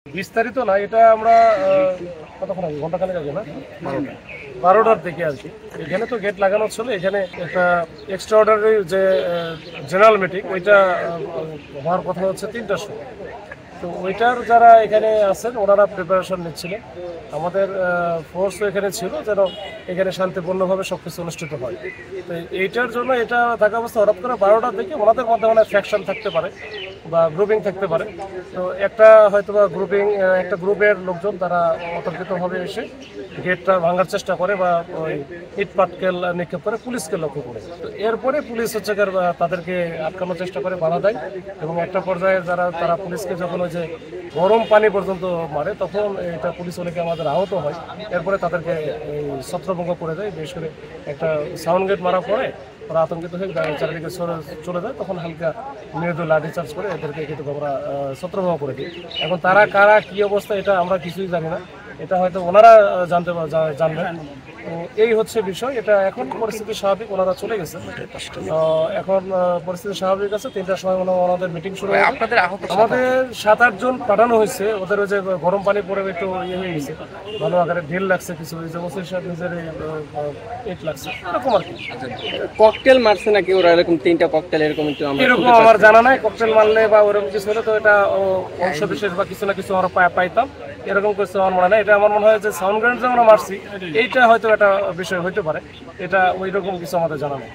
বিস্তারিত না, এটা আমরা কতক্ষণ আগে, ঘন্টাখানেক আগে না, 12টার দিকে আর কি। এখানে তো গেট লাগানো ছিল, এখানে একটা এক্সট্রা অর্ডারি যে জেনারেল মিটিং ওইটা হওয়ার কথা হচ্ছে 3টার সময়। তো ওইটার যারা এখানে আছেন ওনারা প্রিপারেশন নিচ্ছিলেন, আমাদের ফোর্সও এখানে ছিল যেন এখানে শান্তিপূর্ণভাবে সব কিছু অনুষ্ঠিত হয়। তো এইটার জন্য এটা থাকা অবস্থা হঠাৎ করে 12টার দিকে ওনাদের মধ্যে অনেক ফ্যাকশন থাকতে পারে বা গ্রুপিং থাকতে পারে। তো একটা হয়তো বা একটা গ্রুপের লোকজন তারা অতর্কিতভাবে এসে গেটটা ভাঙার চেষ্টা করে বা ওই ইট পাটকেল নিক্ষেপ করে পুলিশকে লক্ষ্য করে। তো এরপরে পুলিশ হচ্ছে তাদেরকে আটকানোর চেষ্টা করে, বাধা দেয় এবং একটা পর্যায়ে তারা পুলিশকে যখন ওই যে গরম পানি পর্যন্ত মারে তখন এটা পুলিশ অনেকে আমাদের আহত হয়। এরপরে তাদেরকে ছত্রভঙ্গ করে দেয়, বিশেষ করে একটা সাউন্ড গেট মারা পরে ওরা আতঙ্কিত হয়ে চারিদিকে চলে যায়, তখন হালকা মৃদু লাঠি চার্জ করে এদেরকে কিন্তু আমরা ছত্রভঙ্গ করে দিই। এখন তারা কারা কি অবস্থা এটা আমরা কিছুই জানি না, এটা হয়তো ওনারা জানবেন। তো এই হচ্ছে বিষয়। এটা এখন পরিস্থিতি স্বাভাবিক, ওনারা চলে গেছে, এখন পরিস্থিতি স্বাভাবিক আছে। 3টার সময় ওনাদের মিটিং শুরু হয়। আমাদের 7-8 জন পাঠানো হয়েছে, ওদের ওই যে গরম পানি পরে একটু ইয়ে হয়ে গেছে, ভালো আকারে ঢিল লাগছে, কিছু ওই যে ওসি সাহেব নিজের ইট লাগছে, এরকম আর কি। ককটেল মারছে নাকি ওরা, এরকম 3টা ককটেল এরকম একটু এরকম আমার জানা নাই। ককটেল মারলে বা ওরকম কিছু হলে তো এটা অংশ বিশেষ বা কিছু না কিছু আমরা পাইতাম, এরকম কিছু আমার মনে হয়। এটা আমার মনে হয় যে সাউন্ড গ্রেনেড যে আমরা মারছি এইটা হয়তো একটা বিষয় হইতে পারে, এটা ওই রকম কিছু আমাদের জানা নেই।